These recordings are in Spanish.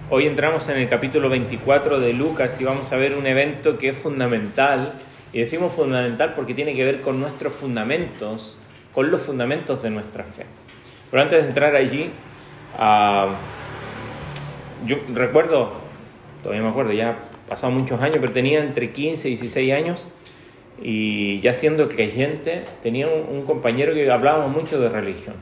Hoy entramos en el capítulo 24 de Lucas y vamos a ver un evento que es fundamental. Y decimos fundamental porque tiene que ver con nuestros fundamentos, con los fundamentos de nuestra fe. Pero antes de entrar allí, yo recuerdo, todavía me acuerdo, ya pasado muchos años, pero tenía entre 15 y 16 años y ya siendo creyente, tenía un compañero que hablábamos mucho de religión.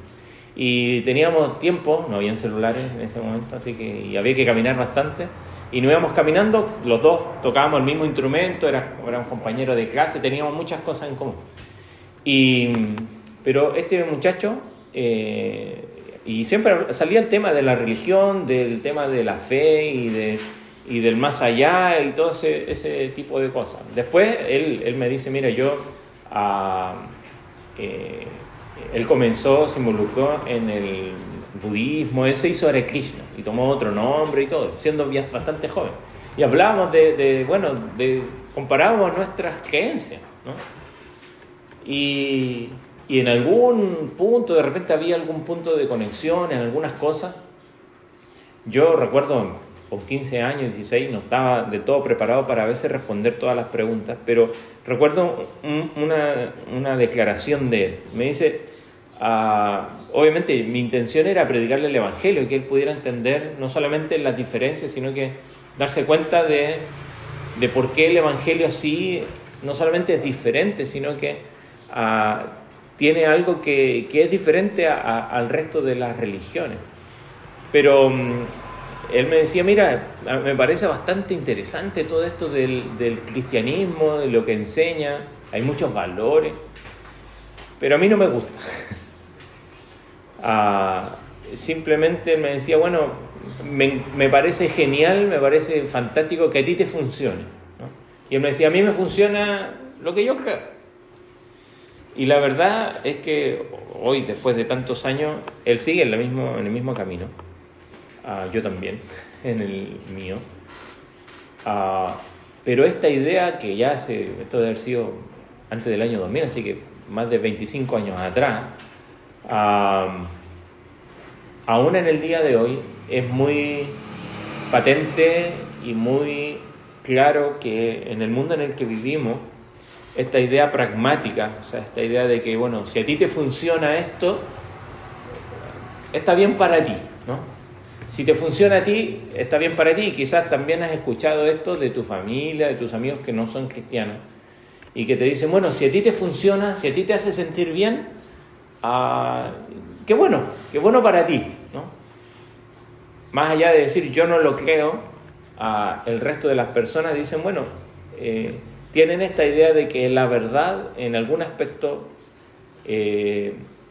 Y teníamos tiempo, no habían celulares en ese momento, así que y había que caminar bastante. Y nos íbamos caminando, los dos tocábamos el mismo instrumento, éramos compañeros de clase, teníamos muchas cosas en común. Pero este muchacho, y siempre salía el tema de la religión, del tema de la fe y del más allá y todo ese tipo de cosas. Después él me dice, mira, él se involucró en el budismo, él se hizo Hare Krishna y tomó otro nombre y todo, siendo bastante joven. Y hablábamos comparábamos nuestras creencias, ¿no? Y en algún punto, de repente había algún punto de conexión en algunas cosas. Yo recuerdo, con 15 años, 16, no estaba del todo preparado para a veces responder todas las preguntas, pero recuerdo una declaración de él. Me dice, obviamente mi intención era predicarle el Evangelio y que él pudiera entender no solamente las diferencias, sino que darse cuenta de por qué el Evangelio así no solamente es diferente, sino que tiene algo que es diferente al resto de las religiones. Pero él me decía, mira, me parece bastante interesante todo esto del cristianismo, de lo que enseña, hay muchos valores, pero a mí no me gusta. Simplemente me decía, bueno, me parece genial, me parece fantástico que a ti te funcione, ¿no? Y él me decía, a mí me funciona lo que yo creo. Y la verdad es que hoy, después de tantos años, él sigue en el mismo camino. Yo también, en el mío. Pero esta idea que ya esto debe haber sido antes del año 2000, así que más de 25 años atrás, aún en el día de hoy es muy patente y muy claro que en el mundo en el que vivimos, esta idea pragmática, o sea, esta idea de que, bueno, si a ti te funciona esto, está bien para ti, ¿no? Si te funciona a ti, está bien para ti. Y quizás también has escuchado esto de tu familia, de tus amigos que no son cristianos, y que te dicen, bueno, si a ti te funciona, si a ti te hace sentir bien, qué bueno para ti, ¿no? Más allá de decir yo no lo creo, el resto de las personas dicen, bueno, tienen esta idea de que la verdad en algún aspecto,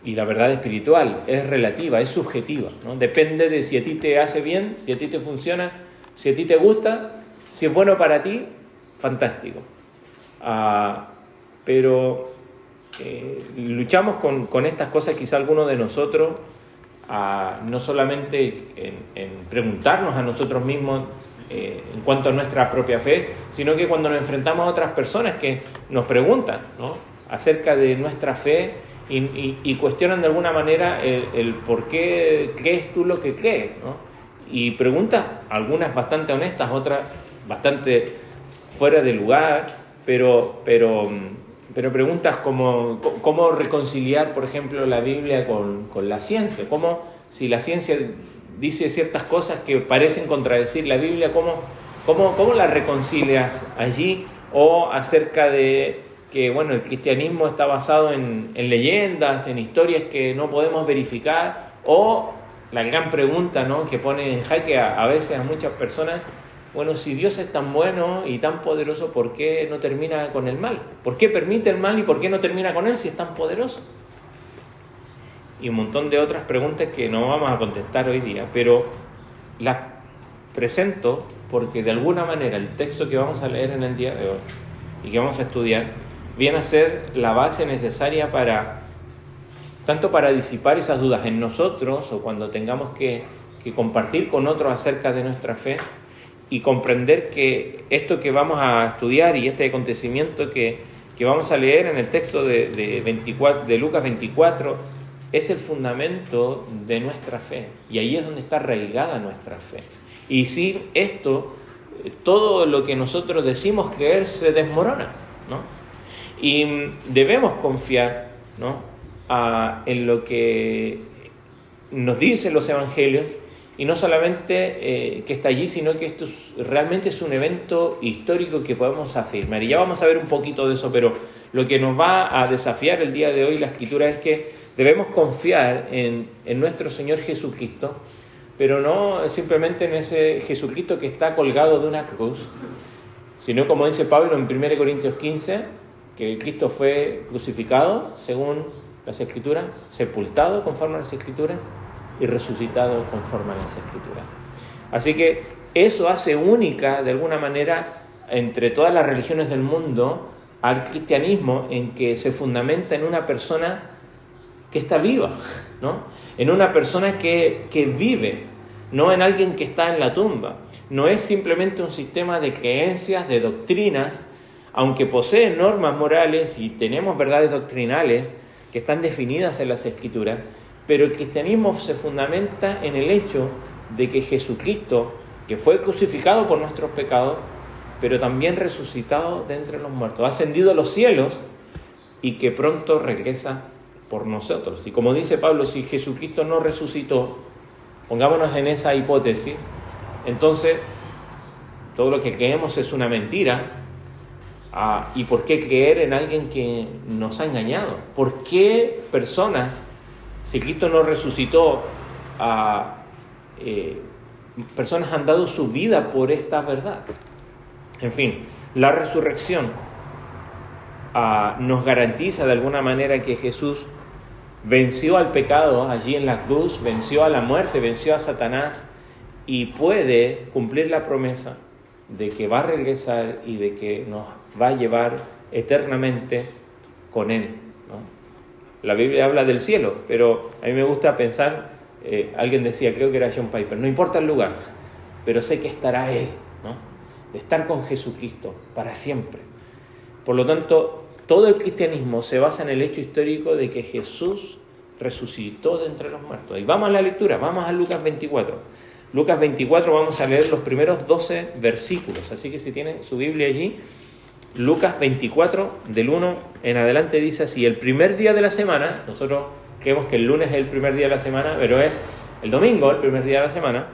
y la verdad espiritual, es relativa, es subjetiva, ¿no? Depende de si a ti te hace bien, si a ti te funciona, si a ti te gusta, si es bueno para ti, fantástico. Pero luchamos con estas cosas, quizá algunos de nosotros, no solamente en preguntarnos a nosotros mismos en cuanto a nuestra propia fe, sino que cuando nos enfrentamos a otras personas que nos preguntan, ¿no?, acerca de nuestra fe y cuestionan de alguna manera el por qué crees tú lo que crees, ¿no? Y preguntas, algunas bastante honestas, otras bastante fuera de lugar, pero preguntas como cómo reconciliar, por ejemplo, la Biblia con la ciencia, cómo, si la ciencia dice ciertas cosas que parecen contradecir la Biblia, ¿cómo la reconcilias allí? O acerca de que, bueno, el cristianismo está basado en leyendas, en historias que no podemos verificar, o la gran pregunta, ¿no?, que pone en jaque a veces a muchas personas, bueno, si Dios es tan bueno y tan poderoso, ¿por qué no termina con el mal? ¿Por qué permite el mal y por qué no termina con él si es tan poderoso? Y un montón de otras preguntas que no vamos a contestar hoy día, pero las presento porque de alguna manera el texto que vamos a leer en el día de hoy y que vamos a estudiar viene a ser la base necesaria tanto para disipar esas dudas en nosotros o cuando tengamos que compartir con otros acerca de nuestra fe, y comprender que esto que vamos a estudiar y este acontecimiento que vamos a leer en el texto de Lucas 24 es el fundamento de nuestra fe, y ahí es donde está arraigada nuestra fe. Y sin esto, todo lo que nosotros decimos creer se desmorona, ¿no? Y debemos confiar, ¿no?, en lo que nos dicen los evangelios, y no solamente que está allí, sino que esto realmente es un evento histórico que podemos afirmar. Y ya vamos a ver un poquito de eso, pero lo que nos va a desafiar el día de hoy la Escritura es que debemos confiar en nuestro Señor Jesucristo, pero no simplemente en ese Jesucristo que está colgado de una cruz, sino como dice Pablo en 1 Corintios 15, que Cristo fue crucificado según las Escrituras, sepultado conforme a las Escrituras y resucitado conforme a las Escrituras. Así que eso hace única, de alguna manera, entre todas las religiones del mundo, al cristianismo, en que se fundamenta en una persona que está viva, ¿no? En una persona que vive, no en alguien que está en la tumba. No es simplemente un sistema de creencias, de doctrinas, aunque posee normas morales y tenemos verdades doctrinales que están definidas en las Escrituras, pero el cristianismo se fundamenta en el hecho de que Jesucristo, que fue crucificado por nuestros pecados, pero también resucitado de entre los muertos, ha ascendido a los cielos y que pronto regresa por nosotros. Y como dice Pablo, si Jesucristo no resucitó, pongámonos en esa hipótesis, entonces todo lo que creemos es una mentira. ¿Y por qué creer en alguien que nos ha engañado? ¿Por qué personas, si Cristo no resucitó, personas han dado su vida por esta verdad? En fin, la resurrección nos garantiza de alguna manera que Jesús venció al pecado allí en la cruz, venció a la muerte, venció a Satanás y puede cumplir la promesa de que va a regresar y de que nos va a llevar eternamente con Él, ¿no? La Biblia habla del cielo, pero a mí me gusta pensar, alguien decía, creo que era John Piper, no importa el lugar, pero sé que estará Él, ¿no? De estar con Jesucristo para siempre. Por lo tanto, todo el cristianismo se basa en el hecho histórico de que Jesús resucitó de entre los muertos. Y vamos a la lectura, vamos a Lucas 24. Lucas 24 vamos a leer los primeros 12 versículos, así que si tienen su Biblia allí, Lucas 24, del 1 en adelante dice así: el primer día de la semana, nosotros creemos que el lunes es el primer día de la semana, pero es el domingo el primer día de la semana,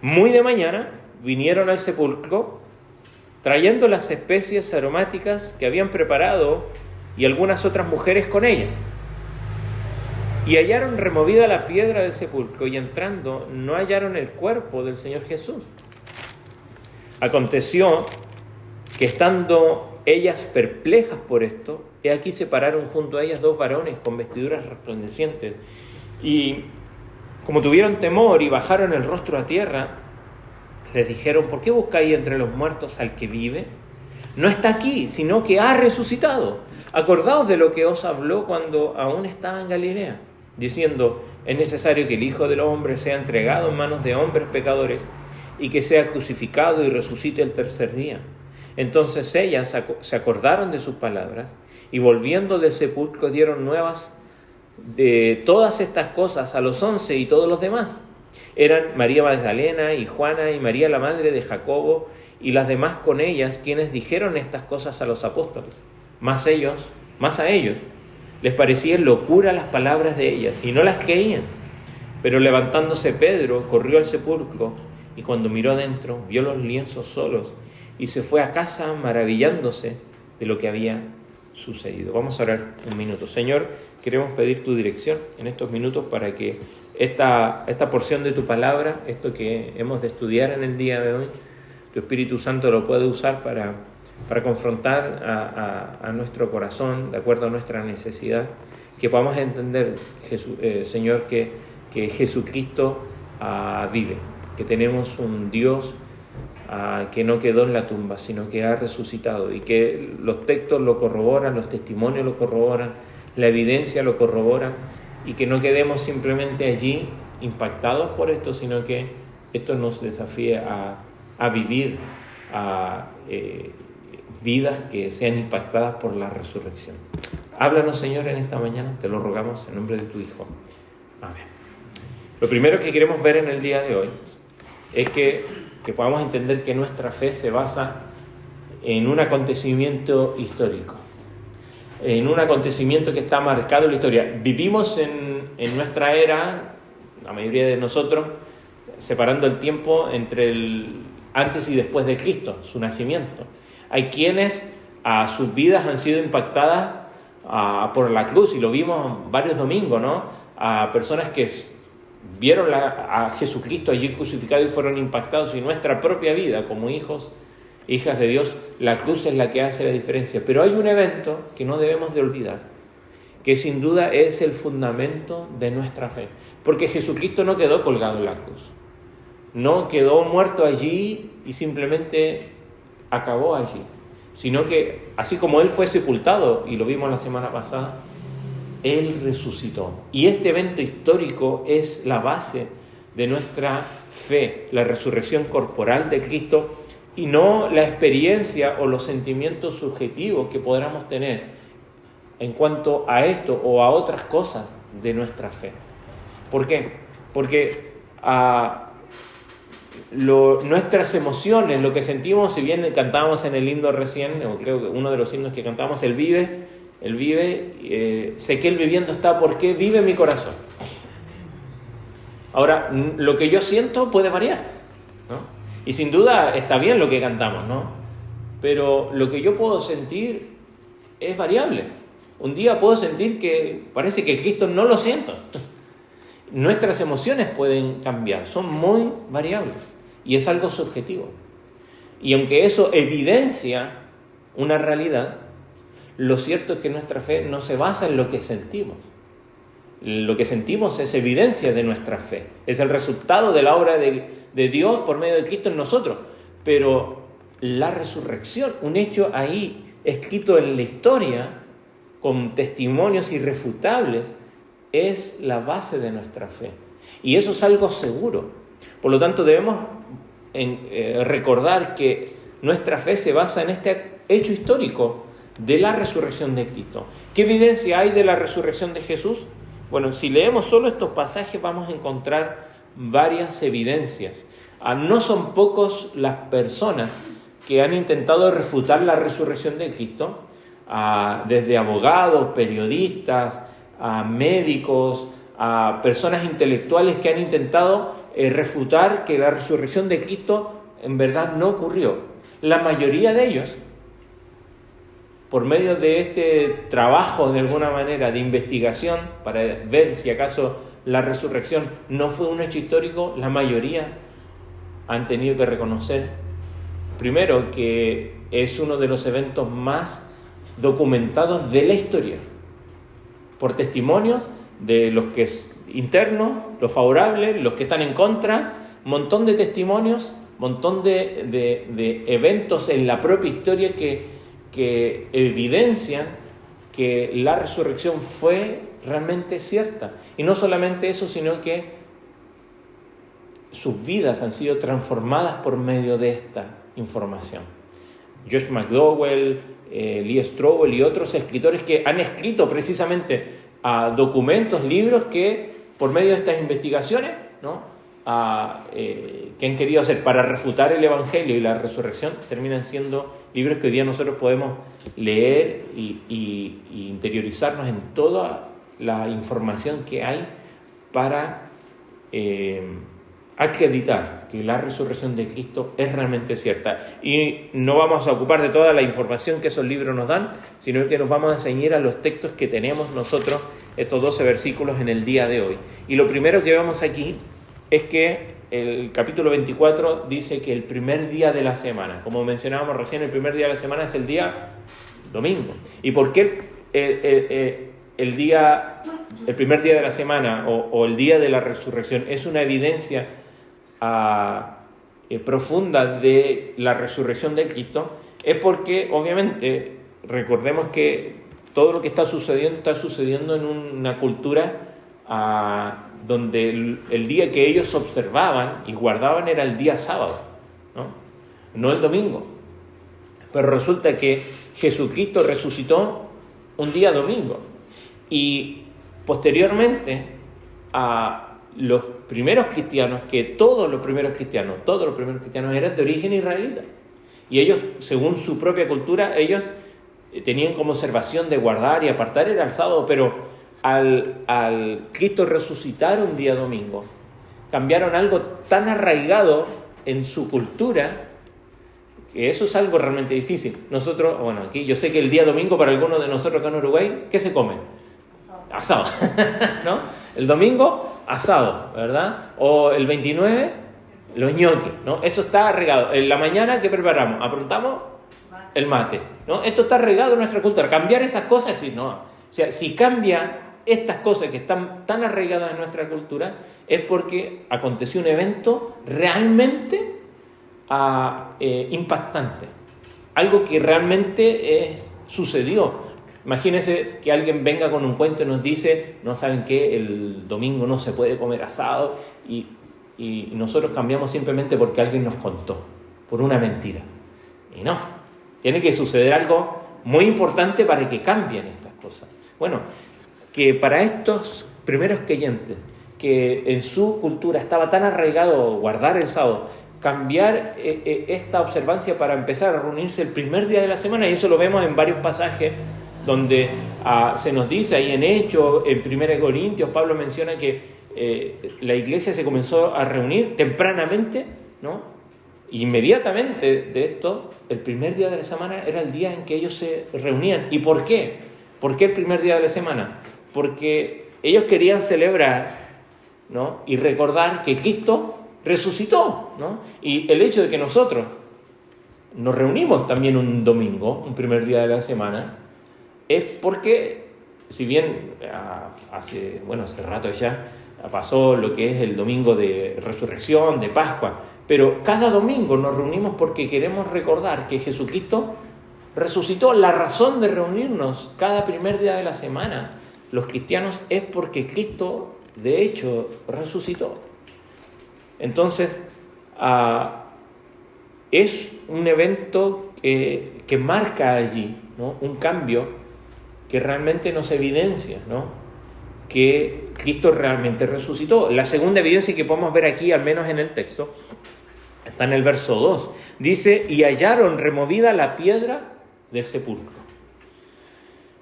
muy de mañana vinieron al sepulcro trayendo las especies aromáticas que habían preparado y algunas otras mujeres con ellas. Y hallaron removida la piedra del sepulcro, y entrando no hallaron el cuerpo del Señor Jesús. Aconteció que estando ellas perplejas por esto, he aquí se pararon junto a ellas dos varones con vestiduras resplandecientes, y como tuvieron temor y bajaron el rostro a tierra, les dijeron: ¿por qué buscáis entre los muertos al que vive? No está aquí, sino que ha resucitado. Acordaos de lo que os habló cuando aún estaba en Galilea, diciendo: es necesario que el Hijo del Hombre sea entregado en manos de hombres pecadores y que sea crucificado y resucite el tercer día. Entonces ellas se acordaron de sus palabras y volviendo del sepulcro dieron nuevas de todas estas cosas a los 11 y todos los demás. Eran María Magdalena y Juana y María la madre de Jacobo y las demás con ellas, quienes dijeron estas cosas a los apóstoles. Más a ellos les parecían locura las palabras de ellas y no las creían. Pero levantándose Pedro corrió al sepulcro y cuando miró dentro vio los lienzos solos y se fue a casa maravillándose de lo que había sucedido. Vamos a orar un minuto. Señor, queremos pedir tu dirección en estos minutos para que esta porción de tu palabra, esto que hemos de estudiar en el día de hoy, tu Espíritu Santo lo puede usar para confrontar a nuestro corazón de acuerdo a nuestra necesidad, que podamos entender, Señor, que Jesucristo vive, que tenemos un Dios que no quedó en la tumba, sino que ha resucitado, y que los textos lo corroboran, los testimonios lo corroboran, la evidencia lo corrobora, y que no quedemos simplemente allí impactados por esto, sino que esto nos desafíe a vivir vidas que sean impactadas por la resurrección. Háblanos, Señor, en esta mañana, te lo rogamos en nombre de tu Hijo. Amén. Lo primero que queremos ver en el día de hoy es que podamos entender que nuestra fe se basa en un acontecimiento histórico, en un acontecimiento que está marcado en la historia. Vivimos en nuestra era, la mayoría de nosotros, separando el tiempo entre el antes y después de Cristo, su nacimiento. Hay quienes sus vidas han sido impactadas por la cruz, y lo vimos varios domingos, ¿no? A personas que vieron a Jesucristo allí crucificado y fueron impactados, y nuestra propia vida como hijos, hijas de Dios, la cruz es la que hace la diferencia. Pero hay un evento que no debemos de olvidar, que sin duda es el fundamento de nuestra fe, porque Jesucristo no quedó colgado en la cruz, no quedó muerto allí y simplemente acabó allí, sino que así como Él fue sepultado, y lo vimos la semana pasada, Él resucitó. Y este evento histórico es la base de nuestra fe, la resurrección corporal de Cristo, y no la experiencia o los sentimientos subjetivos que podamos tener en cuanto a esto o a otras cosas de nuestra fe. ¿Por qué? Porque nuestras emociones, lo que sentimos, si bien cantábamos en el himno recién, o creo que uno de los himnos que cantamos, Él vive, sé que Él viviendo está porque vive mi corazón. Ahora, lo que yo siento puede variar, ¿no? Y sin duda está bien lo que cantamos, ¿no? Pero lo que yo puedo sentir es variable. Un día puedo sentir que parece que Cristo no lo siento. Nuestras emociones pueden cambiar, son muy variables y es algo subjetivo. Y aunque eso evidencia una realidad, lo cierto es que nuestra fe no se basa en lo que sentimos. Lo que sentimos es evidencia de nuestra fe, es el resultado de la obra de Dios por medio de Cristo en nosotros. Pero la resurrección, un hecho ahí escrito en la historia, con testimonios irrefutables, es la base de nuestra fe. Y eso es algo seguro. Por lo tanto, debemos recordar que nuestra fe se basa en este hecho histórico de la resurrección de Cristo. ¿Qué evidencia hay de la resurrección de Jesús? Bueno, si leemos solo estos pasajes vamos a encontrar varias evidencias. No son pocos las personas que han intentado refutar la resurrección de Cristo, desde abogados, periodistas, médicos, personas intelectuales que han intentado refutar que la resurrección de Cristo en verdad no ocurrió. La mayoría de ellos, por medio de este trabajo de alguna manera de investigación para ver si acaso la resurrección no fue un hecho histórico, la mayoría han tenido que reconocer, primero, que es uno de los eventos más documentados de la historia, por testimonios de los que es internos, los favorables, los que están en contra, montón de testimonios, montón de eventos en la propia historia que evidencian que la resurrección fue realmente cierta. Y no solamente eso, sino que sus vidas han sido transformadas por medio de esta información. Josh McDowell, Lee Strobel y otros escritores que han escrito precisamente documentos, libros que por medio de estas investigaciones, ¿no? Que han querido hacer para refutar el Evangelio y la resurrección, terminan siendo libros que hoy día nosotros podemos leer y interiorizarnos en toda la información que hay para acreditar que la resurrección de Cristo es realmente cierta. Y no vamos a ocupar de toda la información que esos libros nos dan, sino que nos vamos a ceñir a los textos que tenemos nosotros, estos 12 versículos en el día de hoy. Y lo primero que vemos aquí es que el capítulo 24 dice que el primer día de la semana, como mencionábamos recién, el primer día de la semana es el día domingo. ¿Y por qué el primer día de la semana o el día de la resurrección es una evidencia profunda de la resurrección de Cristo? Es porque, obviamente, recordemos que todo lo que está sucediendo en una cultura donde el día que ellos observaban y guardaban era el día sábado, no el domingo. Pero resulta que Jesucristo resucitó un día domingo. Y posteriormente a los primeros cristianos, que todos los primeros cristianos eran de origen israelita. Y ellos, según su propia cultura, ellos tenían como observación de guardar y apartar era el sábado, pero al Cristo resucitar un día domingo, cambiaron algo tan arraigado en su cultura, que eso es algo realmente difícil. Nosotros, bueno, aquí yo sé que el día domingo para algunos de nosotros acá en Uruguay, ¿qué se come? Asado, ¿no? El domingo, asado, ¿verdad? O el 29, los ñoquis, ¿no? Eso está regado. En la mañana, ¿qué preparamos? Aprontamos el mate, ¿no? Esto está regado en nuestra cultura. Cambiar esas cosas, sí, no. O sea, si cambia estas cosas que están tan arraigadas en nuestra cultura, es porque aconteció un evento realmente impactante. Algo que realmente sucedió. Imagínense que alguien venga con un cuento y nos dice, no saben qué, el domingo no se puede comer asado, y nosotros cambiamos simplemente porque alguien nos contó, por una mentira. Y no, tiene que suceder algo muy importante para que cambien estas cosas. Bueno, que para estos primeros creyentes, que en su cultura estaba tan arraigado guardar el sábado, cambiar esta observancia para empezar a reunirse el primer día de la semana, y eso lo vemos en varios pasajes donde se nos dice ahí en Hechos, en 1 Corintios, Pablo menciona que la iglesia se comenzó a reunir tempranamente, ¿no? Inmediatamente de esto, el primer día de la semana era el día en que ellos se reunían. ¿Y por qué? ¿Por qué el primer día de la semana? Porque ellos querían celebrar, ¿no? Y recordar que Cristo resucitó, ¿no? Y el hecho de que nosotros nos reunimos también un domingo, un primer día de la semana, es porque, si bien hace rato ya pasó lo que es el domingo de resurrección, de Pascua, pero cada domingo nos reunimos porque queremos recordar que Jesucristo resucitó. La razón de reunirnos cada primer día de la semana, los cristianos, es porque Cristo, de hecho, resucitó. Entonces, es un evento que marca allí, ¿no? Un cambio que realmente nos evidencia, ¿no? Que Cristo realmente resucitó. La segunda evidencia que podemos ver aquí, al menos en el texto, está en el verso 2. Dice, y hallaron removida la piedra del sepulcro.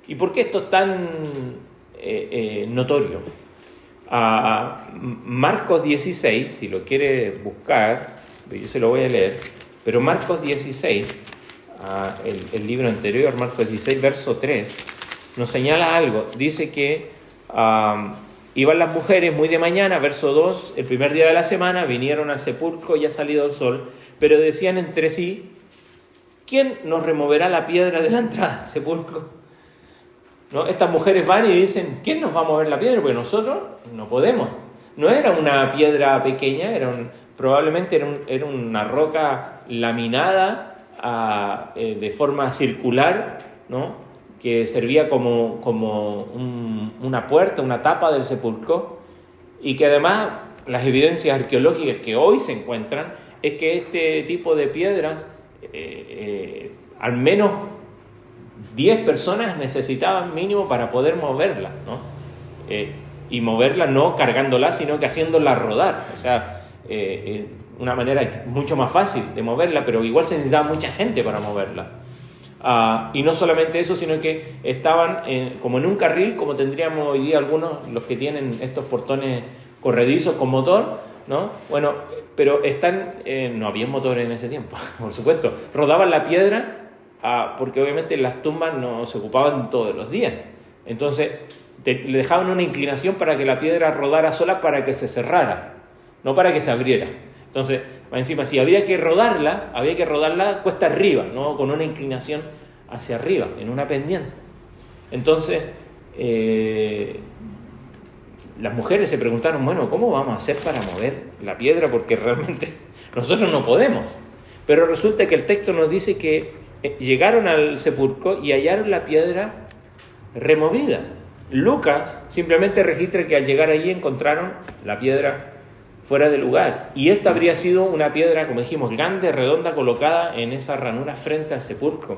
¿Y por qué esto es tan notorio? Marcos 16, si lo quiere buscar, yo se lo voy a leer, pero Marcos 16, el libro anterior, Marcos 16, verso 3, nos señala algo. Dice que iban las mujeres muy de mañana, verso 2, el primer día de la semana, vinieron al sepulcro, ya ha salido el sol, pero decían entre sí, ¿quién nos removerá la piedra de la entrada al sepulcro? ¿No? Estas mujeres van y dicen, ¿quién nos va a mover la piedra? Porque nosotros no podemos. No era una piedra pequeña, probablemente era una roca laminada de forma circular, ¿no? Que servía como una puerta, una tapa del sepulcro, y que además las evidencias arqueológicas que hoy se encuentran es que este tipo de piedras, al menos 10 personas necesitaban mínimo para poder moverla, ¿no? Y moverla no cargándola, sino que haciéndola rodar. O sea, una manera mucho más fácil de moverla, pero igual se necesitaba mucha gente para moverla. Y no solamente eso, sino que estaban como en un carril, como tendríamos hoy día algunos, los que tienen estos portones corredizos con motor, ¿no? Bueno, pero no había motor en ese tiempo, por supuesto. Rodaban la piedra porque obviamente las tumbas no se ocupaban todos los días. Entonces le dejaban una inclinación para que la piedra rodara sola, para que se cerrara, no para que se abriera. Entonces, encima, si había que rodarla cuesta arriba, ¿no? Con una inclinación hacia arriba, en una pendiente. Entonces, las mujeres se preguntaron, bueno, ¿cómo vamos a hacer para mover la piedra? Porque realmente nosotros no podemos. Pero resulta que el texto nos dice que llegaron al sepulcro y hallaron la piedra removida. Lucas simplemente registra que al llegar allí encontraron la piedra fuera de lugar. Y esta habría sido una piedra, como dijimos, grande, redonda, colocada en esa ranura frente al sepulcro.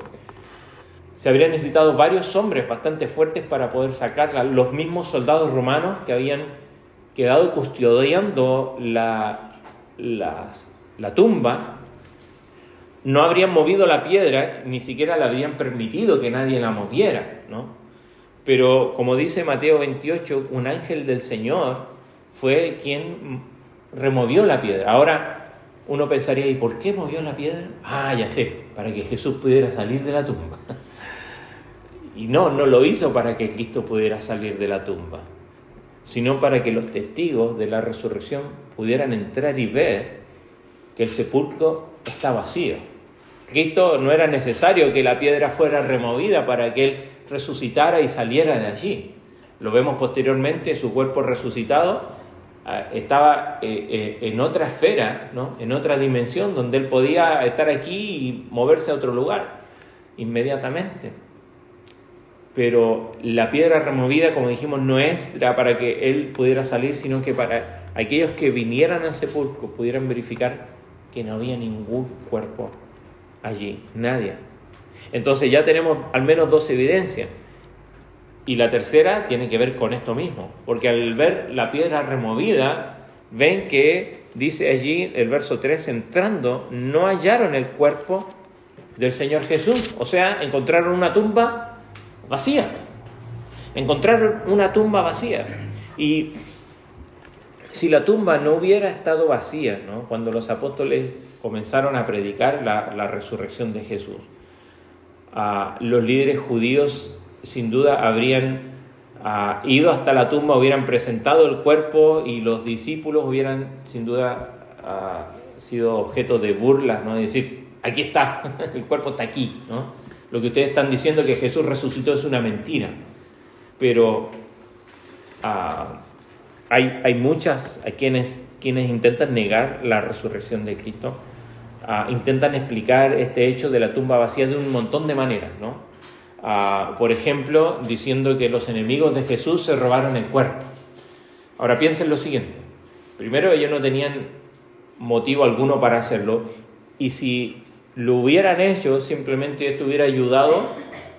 Se habrían necesitado varios hombres bastante fuertes para poder sacarla. Los mismos soldados romanos que habían quedado custodiando la tumba no habrían movido la piedra, ni siquiera le habrían permitido que nadie la moviera, ¿no? Pero como dice Mateo 28, un ángel del Señor fue quien removió la piedra. Ahora uno pensaría, ¿y por qué movió la piedra? Ah, ya sé, para que Jesús pudiera salir de la tumba. Y no lo hizo para que Cristo pudiera salir de la tumba, sino para que los testigos de la resurrección pudieran entrar y ver que el sepulcro está vacío. Cristo no era necesario que la piedra fuera removida para que Él resucitara y saliera de allí. Lo vemos posteriormente, su cuerpo resucitado estaba en otra esfera, ¿no? En otra dimensión, donde Él podía estar aquí y moverse a otro lugar inmediatamente. Pero la piedra removida, como dijimos, no era para que Él pudiera salir, sino que para aquellos que vinieran al sepulcro pudieran verificar que no había ningún cuerpo allí, nadie. Entonces ya tenemos al menos dos evidencias. Y la tercera tiene que ver con esto mismo, porque al ver la piedra removida, ven que, dice allí el verso 3, entrando, no hallaron el cuerpo del Señor Jesús. O sea, encontraron una tumba vacía. Encontraron una tumba vacía. Y si la tumba no hubiera estado vacía, ¿no? Cuando los apóstoles comenzaron a predicar la resurrección de Jesús, los líderes judíos sin duda habrían ido hasta la tumba, hubieran presentado el cuerpo y los discípulos hubieran sin duda sido objeto de burlas, ¿no? Es decir, aquí está, el cuerpo está aquí, ¿no? Lo que ustedes están diciendo que Jesús resucitó es una mentira. Pero hay quienes intentan negar la resurrección de Cristo, intentan explicar este hecho de la tumba vacía de un montón de maneras, ¿no? Por ejemplo, diciendo que los enemigos de Jesús se robaron el cuerpo. Ahora piensen lo siguiente. Primero, ellos no tenían motivo alguno para hacerlo, y si lo hubieran hecho, simplemente esto hubiera ayudado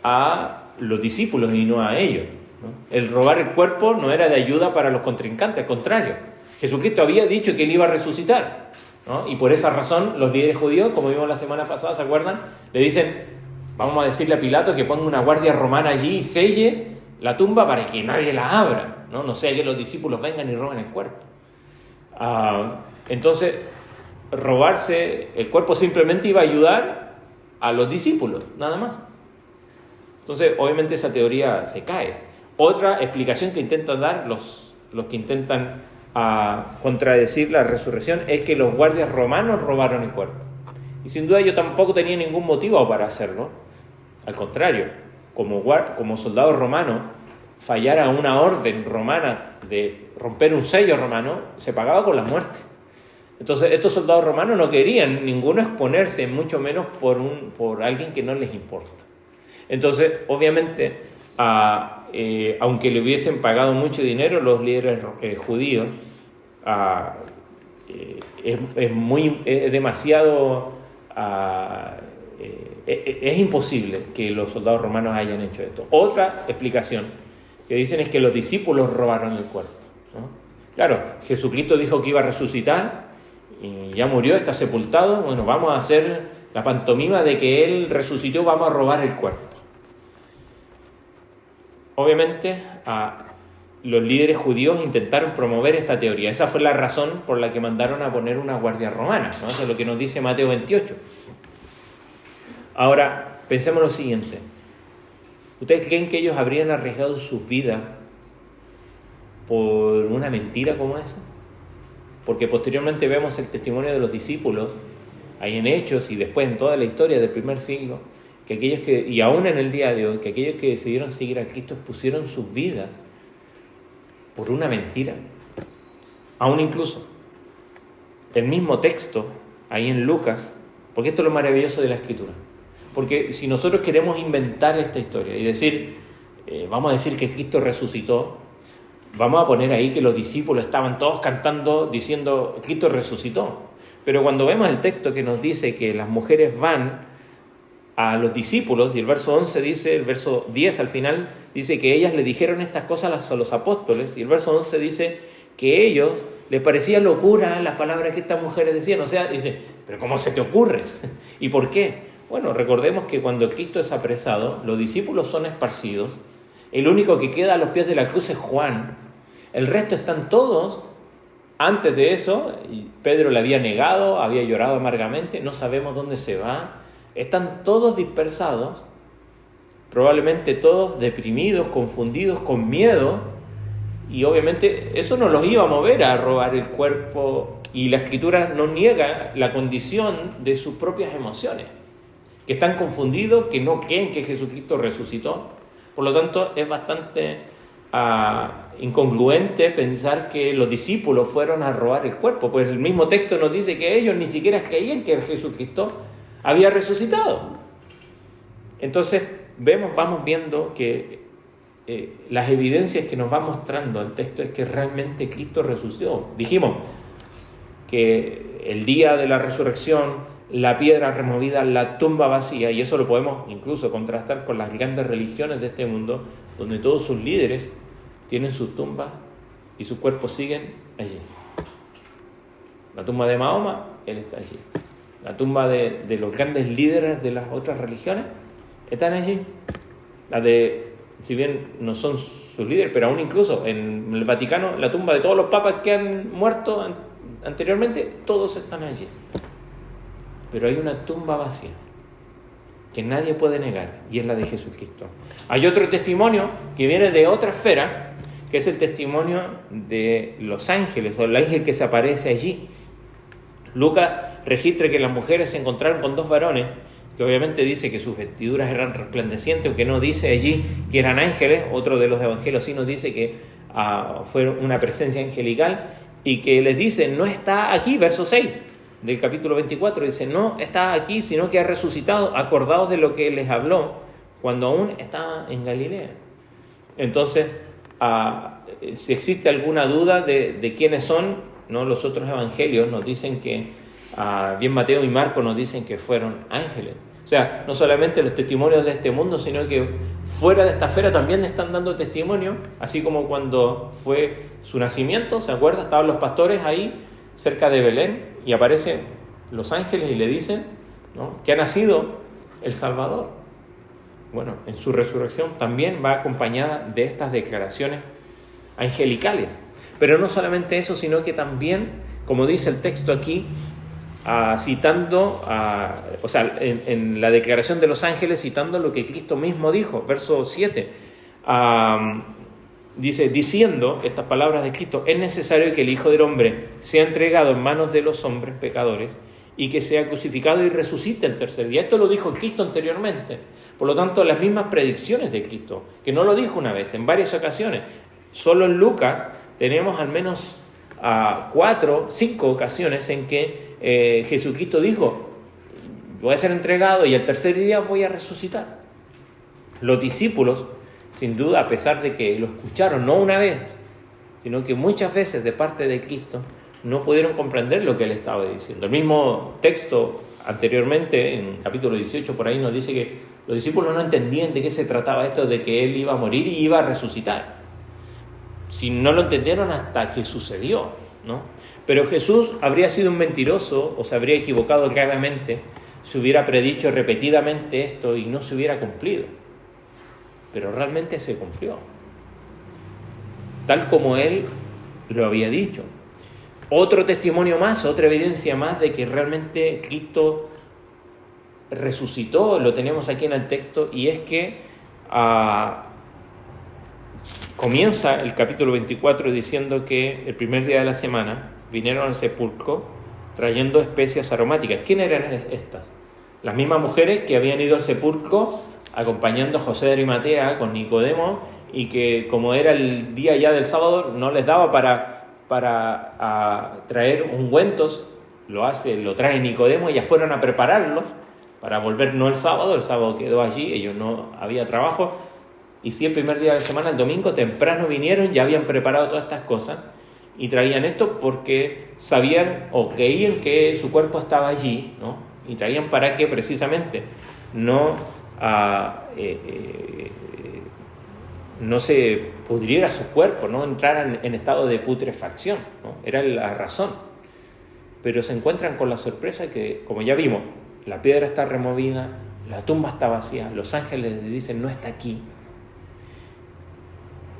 a los discípulos y no a ellos, ¿no? El robar el cuerpo no era de ayuda para los contrincantes, al contrario. Jesucristo había dicho que Él iba a resucitar, ¿no? Y por esa razón los líderes judíos, como vimos la semana pasada, ¿se acuerdan? Le dicen, vamos a decirle a Pilato que ponga una guardia romana allí y selle la tumba para que nadie la abra, ¿no? No sea que los discípulos vengan y roben el cuerpo. Entonces, robarse el cuerpo simplemente iba a ayudar a los discípulos, nada más. Entonces, obviamente esa teoría se cae. Otra explicación que intentan dar los que intentan contradecir la resurrección es que los guardias romanos robaron el cuerpo. Y sin duda yo tampoco tenía ningún motivo para hacerlo. Al contrario, como soldado romano, fallar a una orden romana de romper un sello romano, se pagaba con la muerte. Entonces estos soldados romanos no querían ninguno exponerse, mucho menos por alguien que no les importa. Entonces, obviamente, aunque le hubiesen pagado mucho dinero, los líderes judíos, es demasiado... es imposible que los soldados romanos hayan hecho esto. Otra explicación que dicen es que los discípulos robaron el cuerpo, ¿no? Claro, Jesucristo dijo que iba a resucitar y ya murió, está sepultado. Bueno, vamos a hacer la pantomima de que Él resucitó, vamos a robar el cuerpo. Obviamente, los líderes judíos intentaron promover esta teoría. Esa fue la razón por la que mandaron a poner una guardia romana, ¿no? Eso es lo que nos dice Mateo 28. Ahora, pensemos lo siguiente. ¿Ustedes creen que ellos habrían arriesgado sus vidas por una mentira como esa? Porque posteriormente vemos el testimonio de los discípulos, ahí en Hechos y después en toda la historia del primer siglo, que y aún en el día de hoy, que aquellos que decidieron seguir a Cristo pusieron sus vidas por una mentira. Aún incluso el mismo texto, ahí en Lucas, porque esto es lo maravilloso de la Escritura. Porque si nosotros queremos inventar esta historia y decir, vamos a decir que Cristo resucitó, vamos a poner ahí que los discípulos estaban todos cantando diciendo Cristo resucitó. Pero cuando vemos el texto que nos dice que las mujeres van a los discípulos, y el verso 11 dice, el verso 10 al final, dice que ellas le dijeron estas cosas a los apóstoles, y el verso 11 dice que a ellos les parecía locura las palabras que estas mujeres decían. O sea, dice, pero ¿cómo se te ocurre? ¿Y por qué? Bueno, recordemos que cuando Cristo es apresado, los discípulos son esparcidos, el único que queda a los pies de la cruz es Juan, el resto están todos. Antes de eso, Pedro le había negado, había llorado amargamente, no sabemos dónde se va, están todos dispersados, probablemente todos deprimidos, confundidos, con miedo, y obviamente eso no los iba a mover a robar el cuerpo, y la Escritura no niega la condición de sus propias emociones, que están confundidos, que no creen que Jesucristo resucitó. Por lo tanto, es bastante incongruente pensar que los discípulos fueron a robar el cuerpo, pues el mismo texto nos dice que ellos ni siquiera creían que Jesucristo había resucitado. Entonces vamos viendo que las evidencias que nos va mostrando el texto es que realmente Cristo resucitó. Dijimos que el día de la resurrección, la piedra removida, la tumba vacía, y eso lo podemos incluso contrastar con las grandes religiones de este mundo, donde todos sus líderes tienen sus tumbas y sus cuerpos siguen allí. La tumba de Mahoma, él está allí. La tumba de los grandes líderes de las otras religiones están allí. La de, si bien no son sus líderes, pero aún incluso en el Vaticano, la tumba de todos los papas que han muerto anteriormente, todos están allí. Pero hay una tumba vacía que nadie puede negar, y es la de Jesucristo. Hay otro testimonio que viene de otra esfera, que es el testimonio de los ángeles, o el ángel que se aparece allí. Lucas registra que las mujeres se encontraron con dos varones, que obviamente dice que sus vestiduras eran resplandecientes, aunque no dice allí que eran ángeles. Otro de los evangelios sí nos dice que fue una presencia angelical, y que les dice, no está aquí, verso 6 del capítulo 24, dice, no está aquí, sino que ha resucitado, acordados de lo que les habló cuando aún estaba en Galilea. Entonces, si existe alguna duda de quiénes son, ¿no? Los otros evangelios nos dicen que, bien Mateo y Marcos nos dicen que fueron ángeles. O sea, no solamente los testimonios de este mundo, sino que fuera de esta esfera también están dando testimonio, así como cuando fue su nacimiento, ¿se acuerda? Estaban los pastores ahí cerca de Belén, y aparecen los ángeles y le dicen, ¿no?, que ha nacido el Salvador. Bueno, en su resurrección también va acompañada de estas declaraciones angelicales. Pero no solamente eso, sino que también, como dice el texto aquí, citando, o sea, en la declaración de los ángeles, citando lo que Cristo mismo dijo, verso 7, dice, diciendo estas palabras de Cristo, es necesario que el Hijo del Hombre sea entregado en manos de los hombres pecadores y que sea crucificado y resucite el tercer día. Esto lo dijo Cristo anteriormente. Por lo tanto, las mismas predicciones de Cristo, que no lo dijo una vez, en varias ocasiones. Solo en Lucas tenemos al menos 4, 5 ocasiones en que Jesucristo dijo, voy a ser entregado y el tercer día voy a resucitar. Los discípulos, sin duda, a pesar de que lo escucharon no una vez, sino que muchas veces de parte de Cristo, no pudieron comprender lo que él estaba diciendo. El mismo texto anteriormente, en capítulo 18, por ahí nos dice que los discípulos no entendían de qué se trataba esto de que él iba a morir y iba a resucitar. Si no lo entendieron hasta que sucedió, ¿no? Pero Jesús habría sido un mentiroso o se habría equivocado gravemente si hubiera predicho repetidamente esto y no se hubiera cumplido. Pero realmente se cumplió, tal como él lo había dicho. Otro testimonio más, otra evidencia más de que realmente Cristo resucitó, lo tenemos aquí en el texto, y es que comienza el capítulo 24 diciendo que el primer día de la semana vinieron al sepulcro trayendo especias aromáticas. ¿Quiénes eran estas? Las mismas mujeres que habían ido al sepulcro acompañando a José de Arimatea con Nicodemo, y que como era el día ya del sábado no les daba para traer ungüentos, lo trae Nicodemo, y ya fueron a prepararlos para volver no el sábado quedó allí, ellos no había trabajo, y sí el primer día de la semana, el domingo temprano vinieron, ya habían preparado todas estas cosas y traían esto porque sabían o creían que su cuerpo estaba allí, ¿no?, Y traían para que precisamente no se pudriera su cuerpo, no entraran en estado de putrefacción, ¿no? Era la razón. Pero se encuentran con la sorpresa que, como ya vimos, la piedra está removida, la tumba está vacía, los ángeles les dicen no está aquí.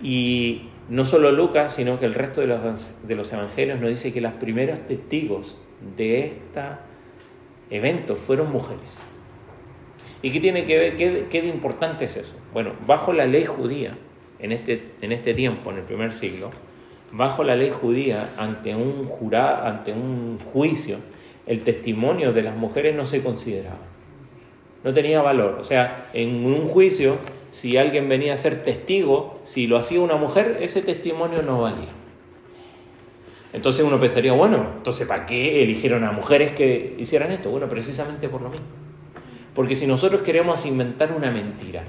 Y no solo Lucas, sino que el resto de los evangelios nos dice que los primeros testigos de este evento fueron mujeres. ¿Y qué tiene que ver? ¿Qué de importante es eso? Bueno, bajo la ley judía, en este tiempo, en el primer siglo, bajo la ley judía, ante un juicio, el testimonio de las mujeres no se consideraba. No tenía valor. O sea, en un juicio, si alguien venía a ser testigo, si lo hacía una mujer, ese testimonio no valía. Entonces uno pensaría, bueno, entonces ¿para qué eligieron a mujeres que hicieran esto? Bueno, precisamente por lo mismo. Porque si nosotros queremos inventar una mentira,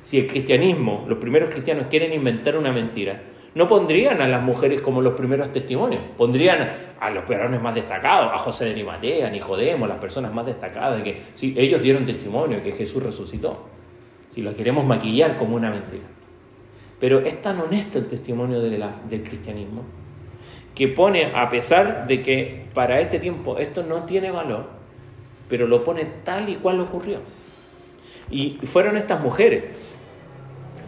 si el cristianismo, los primeros cristianos quieren inventar una mentira, no pondrían a las mujeres como los primeros testimonios, pondrían a los varones más destacados, a José de Arimatea, a Nicodemo, las personas más destacadas, de que sí, ellos dieron testimonio de que Jesús resucitó. Si lo queremos maquillar como una mentira. Pero es tan honesto el testimonio del cristianismo, que pone, a pesar de que para este tiempo esto no tiene valor, pero lo pone tal y cual ocurrió. Y fueron estas mujeres.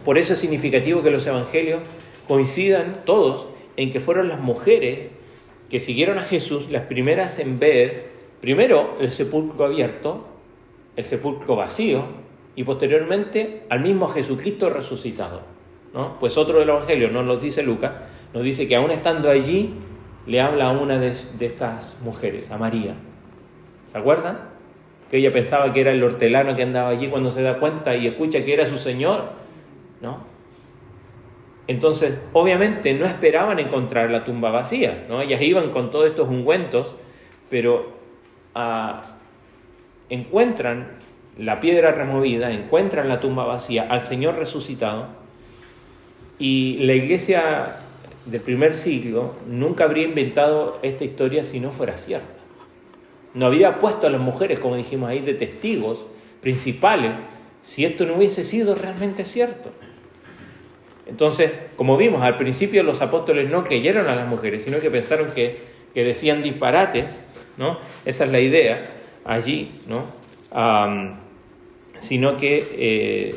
Por eso es significativo que los evangelios coincidan todos en que fueron las mujeres que siguieron a Jesús las primeras en ver, primero, el sepulcro abierto, el sepulcro vacío, y posteriormente al mismo Jesucristo resucitado, ¿no? Pues otro del evangelio, nos lo dice Lucas, nos dice que aún estando allí, le habla a una de estas mujeres, a María. ¿Se acuerdan? Que ella pensaba que era el hortelano que andaba allí, cuando se da cuenta y escucha que era su Señor, ¿no? Entonces, obviamente no esperaban encontrar la tumba vacía, ¿no? Ellas iban con todos estos ungüentos, pero encuentran la piedra removida, encuentran la tumba vacía, al Señor resucitado, y la iglesia del primer siglo nunca habría inventado esta historia si no fuera cierta. No habría puesto a las mujeres, como dijimos ahí, de testigos principales si esto no hubiese sido realmente cierto. Entonces, como vimos, al principio los apóstoles no creyeron a las mujeres, sino que pensaron que decían disparates, ¿no? Esa es la idea allí, ¿no? Sino que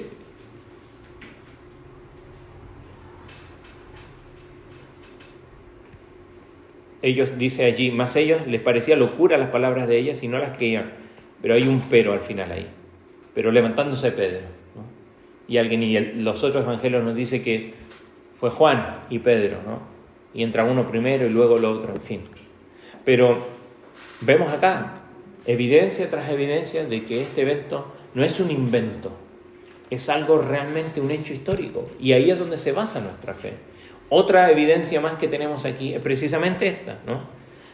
ellos, dice allí, más ellos les parecía locura las palabras de ellas y no las creían. Pero hay un pero al final ahí. Pero levantándose Pedro, ¿no? Los otros evangelios nos dice que fue Juan y Pedro, ¿no? Y entra uno primero y luego el otro, en fin. Pero vemos acá evidencia tras evidencia de que este evento no es un invento, es algo realmente un hecho histórico. Y ahí es donde se basa nuestra fe. Otra evidencia más que tenemos aquí es precisamente esta, ¿no?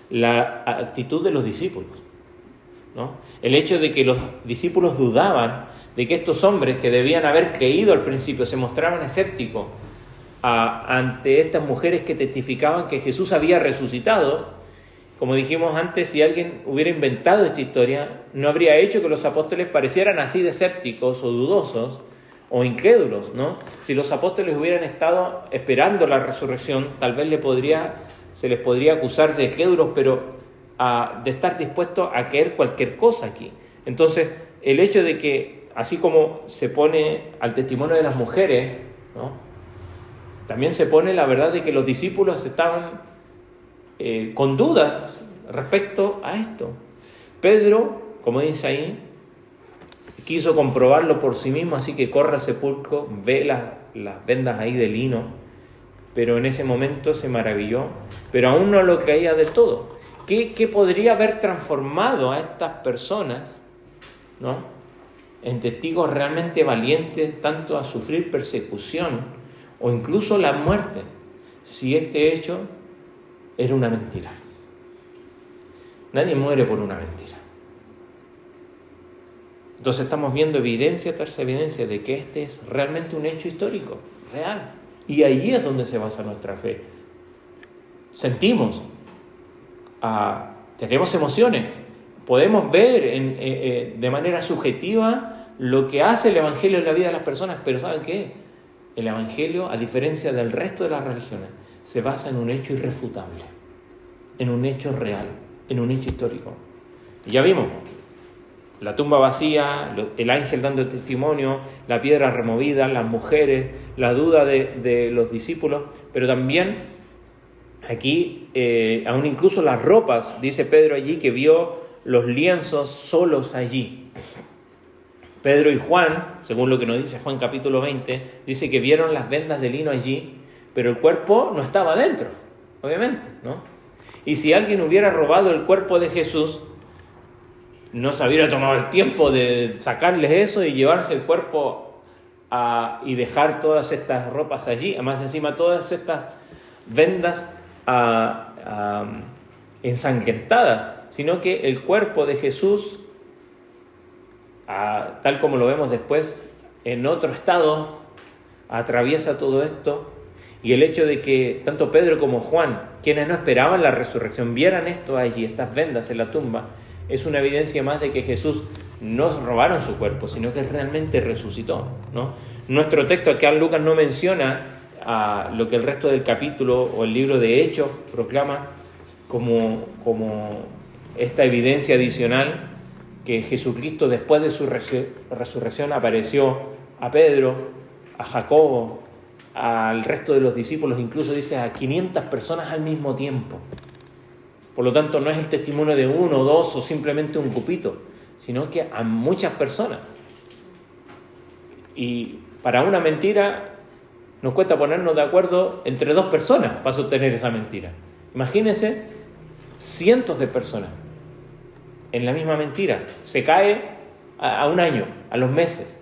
La actitud de los discípulos, ¿no? El hecho de que los discípulos dudaban de que estos hombres que debían haber creído al principio se mostraban escépticos ante estas mujeres que testificaban que Jesús había resucitado. Como dijimos antes, si alguien hubiera inventado esta historia, no habría hecho que los apóstoles parecieran así de escépticos o dudosos o incrédulos, ¿no? Si los apóstoles hubieran estado esperando la resurrección, tal vez se les podría acusar de incrédulos, pero de estar dispuestos a creer cualquier cosa aquí. Entonces, el hecho de que, así como se pone al testimonio de las mujeres, ¿no? También se pone la verdad de que los discípulos estaban con dudas respecto a esto. Pedro, como dice ahí, quiso comprobarlo por sí mismo, así que corre al sepulcro, ve las vendas ahí de lino, pero en ese momento se maravilló, pero aún no lo creía del todo. ¿Qué podría haber transformado a estas personas, ¿no?, en testigos realmente valientes, tanto a sufrir persecución o incluso la muerte, si este hecho era una mentira? Nadie muere por una mentira. Entonces estamos viendo evidencia tras evidencia de que este es realmente un hecho histórico, real. Y ahí es donde se basa nuestra fe. Sentimos, tenemos emociones, podemos ver de manera subjetiva lo que hace el Evangelio en la vida de las personas, pero ¿saben qué? El Evangelio, a diferencia del resto de las religiones, se basa en un hecho irrefutable, en un hecho real, en un hecho histórico. Y ya vimos, la tumba vacía, el ángel dando testimonio, la piedra removida, las mujeres, la duda de los discípulos, pero también aquí, aún incluso las ropas, dice Pedro allí que vio los lienzos solos allí. Pedro y Juan, según lo que nos dice Juan capítulo 20, dice que vieron las vendas de lino allí, pero el cuerpo no estaba dentro, obviamente, ¿no? Y si alguien hubiera robado el cuerpo de Jesús, no se hubiera tomado el tiempo de sacarles eso y llevarse el cuerpo y dejar todas estas ropas allí, además encima todas estas vendas ensangrentadas, sino que el cuerpo de Jesús, tal como lo vemos después, en otro estado, atraviesa todo esto, y el hecho de que tanto Pedro como Juan, quienes no esperaban la resurrección, vieran esto allí, estas vendas en la tumba, es una evidencia más de que Jesús no robaron su cuerpo, sino que realmente resucitó, ¿no? Nuestro texto acá en Lucas no menciona lo que el resto del capítulo o el libro de Hechos proclama como esta evidencia adicional, que Jesucristo después de su resurrección apareció a Pedro, a Jacobo, al resto de los discípulos, incluso dice a 500 personas al mismo tiempo. Por lo tanto, no es el testimonio de uno o dos o simplemente un grupito, sino que a muchas personas. Y para una mentira nos cuesta ponernos de acuerdo entre dos personas para sostener esa mentira. Imagínense cientos de personas en la misma mentira. Se cae a un año, a los meses.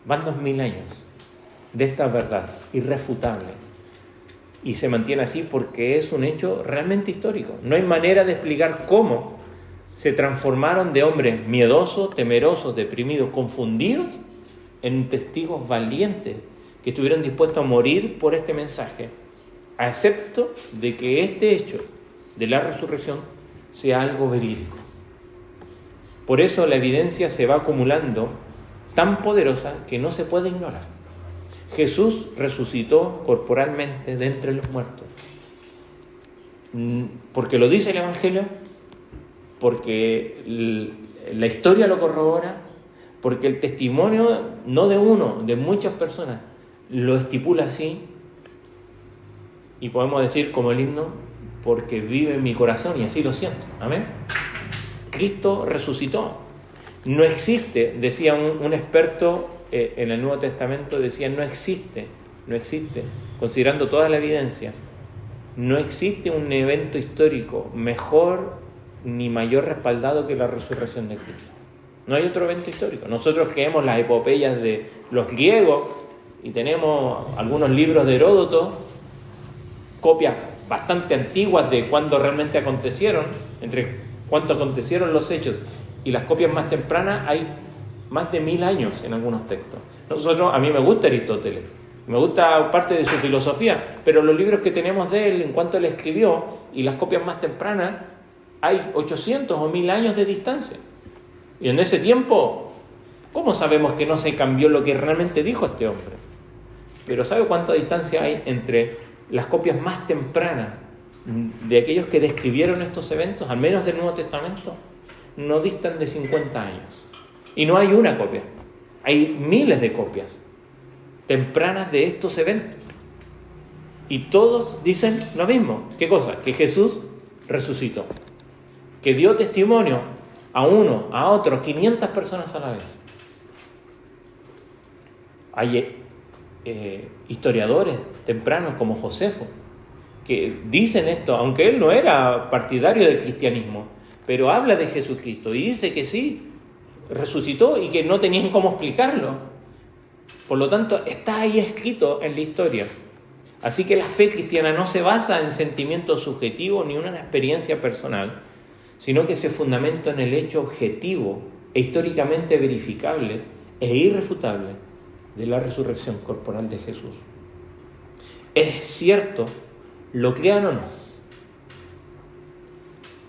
Van 2000 años de esta verdad irrefutable. Y se mantiene así porque es un hecho realmente histórico. No hay manera de explicar cómo se transformaron de hombres miedosos, temerosos, deprimidos, confundidos, en testigos valientes que estuvieron dispuestos a morir por este mensaje, a excepto de que este hecho de la resurrección sea algo verídico. Por eso la evidencia se va acumulando tan poderosa que no se puede ignorar. Jesús resucitó corporalmente de entre los muertos. Porque lo dice el Evangelio, porque la historia lo corrobora, porque el testimonio, no de uno, de muchas personas, lo estipula así. Y podemos decir como el himno, porque vive en mi corazón y así lo siento. Amén. Cristo resucitó. No existe, decía un experto en el Nuevo Testamento, decía no existe, considerando toda la evidencia, no existe un evento histórico mejor ni mayor respaldado que la resurrección de Cristo. No hay otro evento histórico. Nosotros creemos las epopeyas de los griegos y tenemos algunos libros de Heródoto, copias bastante antiguas de cuándo realmente acontecieron, entre cuánto acontecieron los hechos y las copias más tempranas hay más de 1000 años en algunos textos. A mí me gusta Aristóteles, me gusta parte de su filosofía, pero los libros que tenemos de él en cuanto él escribió y las copias más tempranas hay 800 o 1000 años de distancia. Y en ese tiempo, ¿cómo sabemos que no se cambió lo que realmente dijo este hombre? Pero ¿sabe cuánta distancia hay entre las copias más tempranas de aquellos que describieron estos eventos, al menos del Nuevo Testamento? No distan de 50 años. Y no hay una copia, hay miles de copias tempranas de estos eventos. Y todos dicen lo mismo. ¿Qué cosa? Que Jesús resucitó, que dio testimonio a uno, a otro, 500 personas a la vez. Hay historiadores tempranos como Josefo que dicen esto, aunque él no era partidario del cristianismo, pero habla de Jesucristo y dice que sí, resucitó y que no tenían cómo explicarlo. Por lo tanto, está ahí escrito en la historia. Así que la fe cristiana no se basa en sentimientos subjetivos ni en una experiencia personal, sino que se fundamenta en el hecho objetivo e históricamente verificable e irrefutable de la resurrección corporal de Jesús. Es cierto, lo crean o no.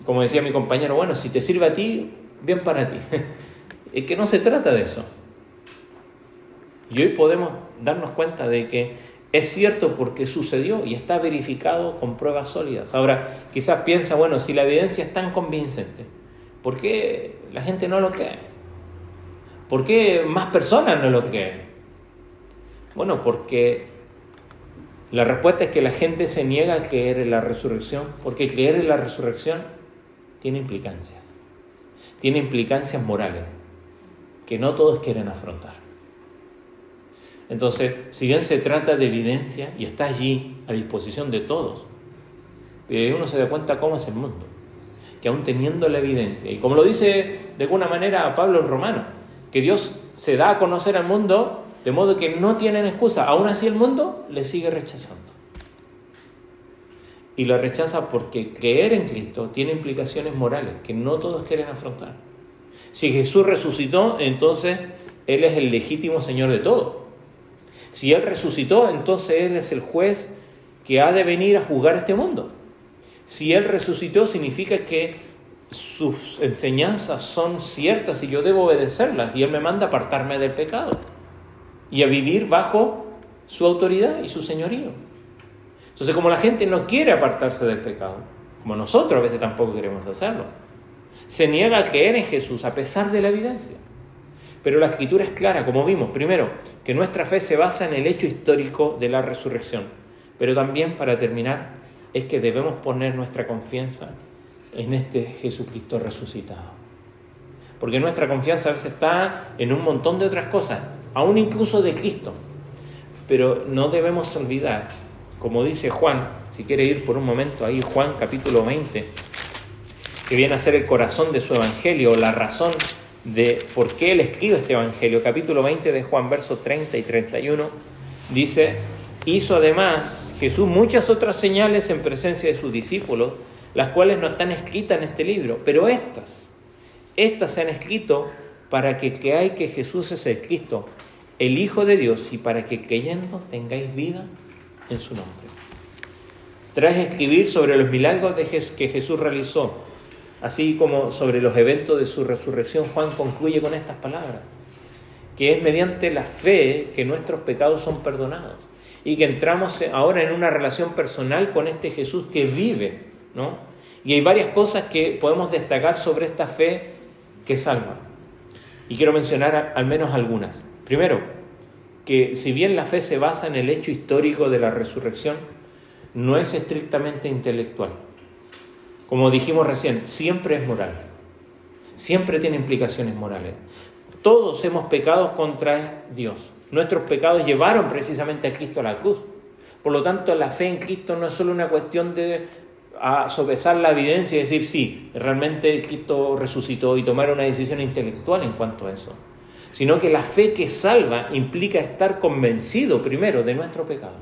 Como decía mi compañero, bueno, si te sirve a ti, bien para ti. Es que no se trata de eso. Y hoy podemos darnos cuenta de que es cierto porque sucedió y está verificado con pruebas sólidas. Ahora, quizás piensa, bueno, si la evidencia es tan convincente, ¿por qué la gente no lo cree? ¿Por qué más personas no lo creen? Bueno, porque la respuesta es que la gente se niega a creer en la resurrección, porque creer en la resurrección tiene implicancias. Tiene implicancias morales que no todos quieren afrontar. Entonces, si bien se trata de evidencia y está allí a disposición de todos, pero ahí uno se da cuenta cómo es el mundo, que aún teniendo la evidencia, y como lo dice de alguna manera Pablo en Romanos, que Dios se da a conocer al mundo de modo que no tienen excusa, aún así el mundo le sigue rechazando. Y lo rechaza porque creer en Cristo tiene implicaciones morales que no todos quieren afrontar. Si Jesús resucitó, entonces Él es el legítimo Señor de todo. Si Él resucitó, entonces Él es el juez que ha de venir a juzgar este mundo. Si Él resucitó, significa que sus enseñanzas son ciertas y yo debo obedecerlas. Y Él me manda a apartarme del pecado y a vivir bajo su autoridad y su señorío. Entonces, como la gente no quiere apartarse del pecado, como nosotros a veces tampoco queremos hacerlo, se niega a creer en Jesús a pesar de la evidencia. Pero la Escritura es clara, como vimos. Primero, que nuestra fe se basa en el hecho histórico de la resurrección. Pero también, para terminar, es que debemos poner nuestra confianza en este Jesucristo resucitado. Porque nuestra confianza a veces está en un montón de otras cosas, aún incluso de Cristo. Pero no debemos olvidar, como dice Juan, si quiere ir por un momento ahí, Juan capítulo 20, que viene a ser el corazón de su evangelio, la razón de por qué él escribe este evangelio. Capítulo 20 de Juan, versos 30 y 31, dice: hizo además Jesús muchas otras señales en presencia de sus discípulos, las cuales no están escritas en este libro, pero estas se han escrito para que creáis que Jesús es el Cristo, el Hijo de Dios, y para que creyendo tengáis vida en su nombre. Tras escribir sobre los milagros que Jesús realizó, así como sobre los eventos de su resurrección, Juan concluye con estas palabras, que es mediante la fe que nuestros pecados son perdonados y que entramos ahora en una relación personal con este Jesús que vive, ¿no? Y hay varias cosas que podemos destacar sobre esta fe que salva. Y quiero mencionar al menos algunas. Primero, que si bien la fe se basa en el hecho histórico de la resurrección, no es estrictamente intelectual. Como dijimos recién, siempre es moral. Siempre tiene implicaciones morales. Todos hemos pecado contra Dios. Nuestros pecados llevaron precisamente a Cristo a la cruz. Por lo tanto, la fe en Cristo no es solo una cuestión de sopesar la evidencia y decir, sí, realmente Cristo resucitó, y tomar una decisión intelectual en cuanto a eso. Sino que la fe que salva implica estar convencido primero de nuestro pecado,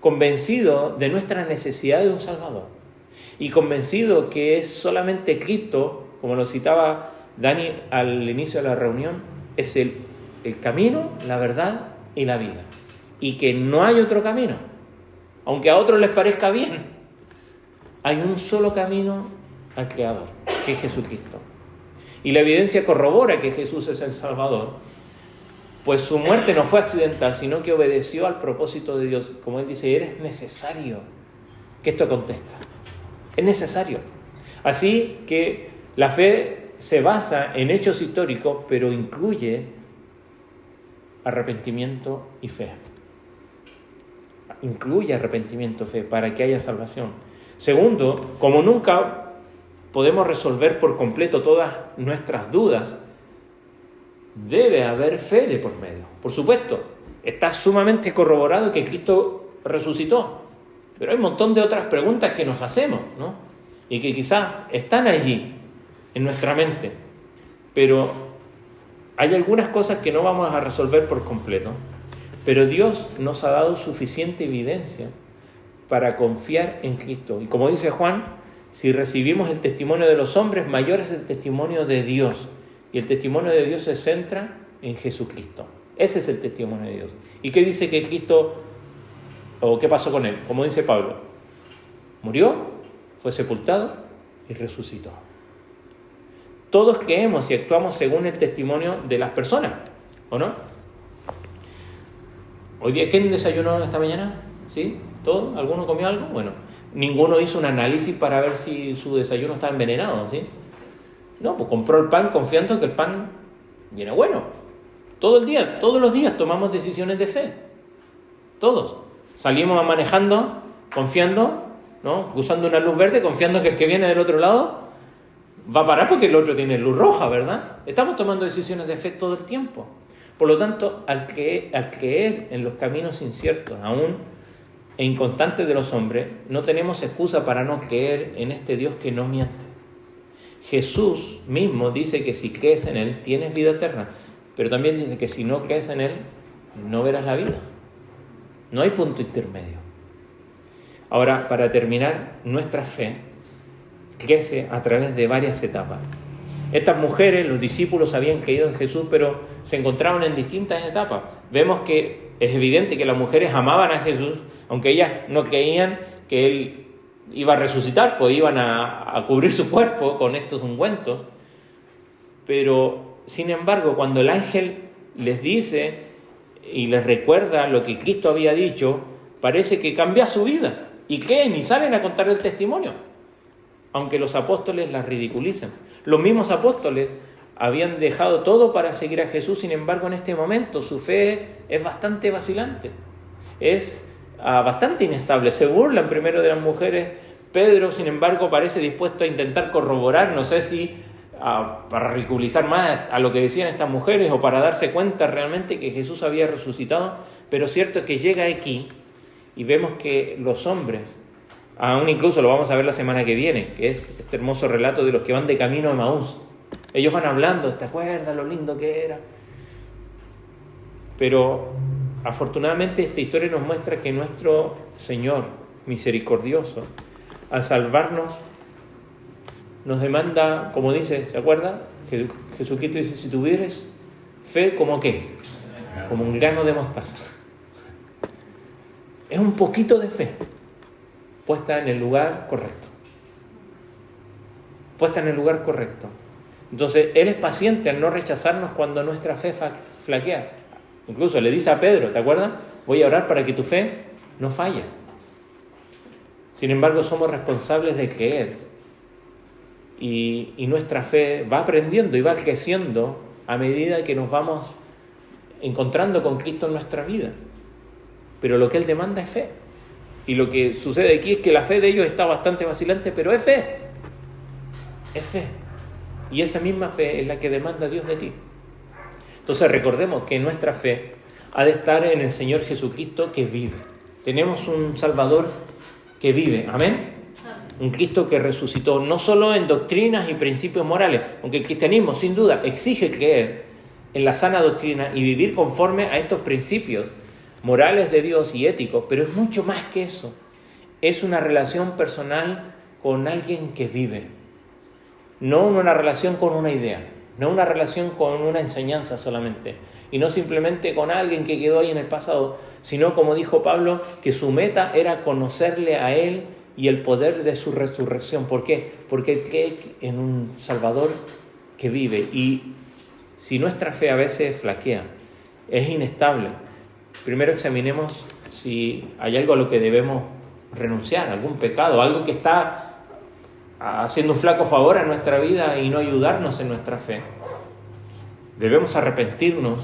convencido de nuestra necesidad de un Salvador, y convencido que es solamente Cristo, como lo citaba Dani al inicio de la reunión, es el camino, la verdad y la vida, y que no hay otro camino, aunque a otros les parezca bien. Hay un solo camino al Creador, que es Jesucristo. Y la evidencia corrobora que Jesús es el Salvador, pues su muerte no fue accidental, sino que obedeció al propósito de Dios. Como Él dice, es necesario que esto acontezca. Es necesario. Así que la fe se basa en hechos históricos, pero incluye arrepentimiento y fe. Incluye arrepentimiento y fe para que haya salvación. Segundo, como nunca podemos resolver por completo todas nuestras dudas, debe haber fe de por medio. Por supuesto, está sumamente corroborado que Cristo resucitó, pero hay un montón de otras preguntas que nos hacemos, ¿no? Y que quizás están allí en nuestra mente, pero hay algunas cosas que no vamos a resolver por completo, pero Dios nos ha dado suficiente evidencia para confiar en Cristo. Y como dice Juan, si recibimos el testimonio de los hombres, mayor es el testimonio de Dios. Y el testimonio de Dios se centra en Jesucristo. Ese es el testimonio de Dios. ¿Y qué dice que Cristo, o qué pasó con Él? Como dice Pablo, murió, fue sepultado y resucitó. todos creemos y actuamos según el testimonio de las personas, ¿o no? Hoy día, ¿quién desayunó esta mañana? ¿Sí? ¿Todo? ¿Alguno comió algo? Bueno, ninguno hizo un análisis para ver si su desayuno estaba envenenado, ¿sí? No, pues compró el pan confiando que el pan viene bueno. Todo el día, todos los días tomamos decisiones de fe. Todos. Salimos manejando, confiando, ¿no? Usando una luz verde, confiando que el que viene del otro lado va a parar porque el otro tiene luz roja, ¿verdad? Estamos tomando decisiones de fe todo el tiempo. Por lo tanto, al creer en los caminos inciertos, aún e inconstantes de los hombres, no tenemos excusa para no creer en este Dios que no miente. Jesús mismo dice que si crees en Él, tienes vida eterna, pero también dice que si no crees en Él, no verás la vida. No hay punto intermedio. Ahora, para terminar, nuestra fe crece a través de varias etapas. Estas mujeres, los discípulos, habían creído en Jesús, pero se encontraban en distintas etapas. Vemos que es evidente que las mujeres amaban a Jesús, aunque ellas no creían que Él iba a resucitar, pues iban a cubrir su cuerpo con estos ungüentos. Pero, sin embargo, cuando el ángel les dice y les recuerda lo que Cristo había dicho, parece que cambia su vida. Y creen y salen a contar el testimonio, aunque los apóstoles las ridiculizan. Los mismos apóstoles habían dejado todo para seguir a Jesús, sin embargo, en este momento su fe es bastante vacilante, es bastante inestable. Se burlan primero de las mujeres. Pedro, sin embargo, parece dispuesto a intentar corroborar, no sé si para ridiculizar más a lo que decían estas mujeres o para darse cuenta realmente que Jesús había resucitado, pero cierto es que llega aquí y vemos que los hombres, aún incluso lo vamos a ver la semana que viene, que es este hermoso relato de los que van de camino a Emaús. Ellos van hablando, ¿te acuerdas lo lindo que era? Pero afortunadamente esta historia nos muestra que nuestro Señor misericordioso, al salvarnos, nos demanda, como dice, ¿se acuerda? Jesucristo dice, si tuvieres fe, ¿como qué? Como un grano de mostaza. Es un poquito de fe puesta en el lugar correcto. Puesta en el lugar correcto. Entonces, Él es paciente al no rechazarnos cuando nuestra fe flaquea. Incluso le dice a Pedro, ¿te acuerdas? Voy a orar para que tu fe no falle. Sin embargo, somos responsables de creer. Y nuestra fe va aprendiendo y va creciendo a medida que nos vamos encontrando con Cristo en nuestra vida. Pero lo que Él demanda es fe. Y lo que sucede aquí es que la fe de ellos está bastante vacilante, pero es fe. Es fe. Y esa misma fe es la que demanda Dios de ti. Entonces recordemos que nuestra fe ha de estar en el Señor Jesucristo que vive. Tenemos un Salvador que vive. ¿Amén? Un Cristo que resucitó, no solo en doctrinas y principios morales, aunque el cristianismo sin duda exige creer en la sana doctrina y vivir conforme a estos principios morales de Dios y éticos, pero es mucho más que eso. Es una relación personal con alguien que vive, no una relación con una idea, no una relación con una enseñanza solamente, y no simplemente con alguien que quedó ahí en el pasado, sino, como dijo Pablo, que su meta era conocerle a Él y el poder de su resurrección. ¿Por qué? Porque Él cree en un Salvador que vive. Y si nuestra fe a veces flaquea, es inestable, primero examinemos si hay algo a lo que debemos renunciar, algún pecado, algo que está haciendo un flaco favor a nuestra vida y no ayudarnos en nuestra fe. Debemos arrepentirnos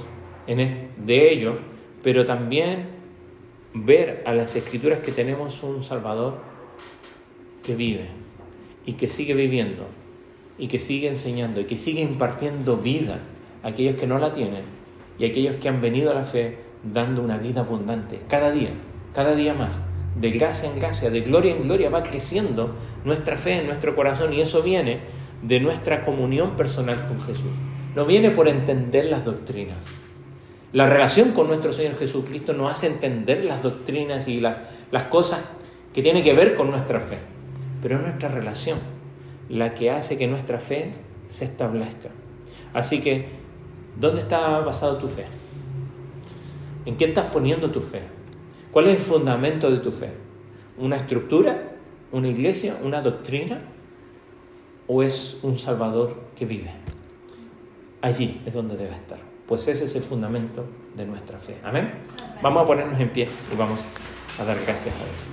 de ello, pero también ver a las Escrituras que tenemos un Salvador que vive y que sigue viviendo y que sigue enseñando y que sigue impartiendo vida a aquellos que no la tienen y a aquellos que han venido a la fe dando una vida abundante. Cada día más, de gracia en gracia, de gloria en gloria, va creciendo nuestra fe en nuestro corazón, y eso viene de nuestra comunión personal con Jesús. No viene por entender las doctrinas. La relación con nuestro Señor Jesucristo nos hace entender las doctrinas y las cosas que tienen que ver con nuestra fe, pero es nuestra relación la que hace que nuestra fe se establezca. Así que, ¿dónde está basado tu fe? ¿En qué estás poniendo tu fe? ¿Cuál es el fundamento de tu fe? ¿Una estructura? ¿Una iglesia? ¿Una doctrina? o es un Salvador que vive? Allí es donde debe estar. Pues ese es el fundamento de nuestra fe. Amén. Vamos a ponernos en pie y vamos a dar gracias a Dios.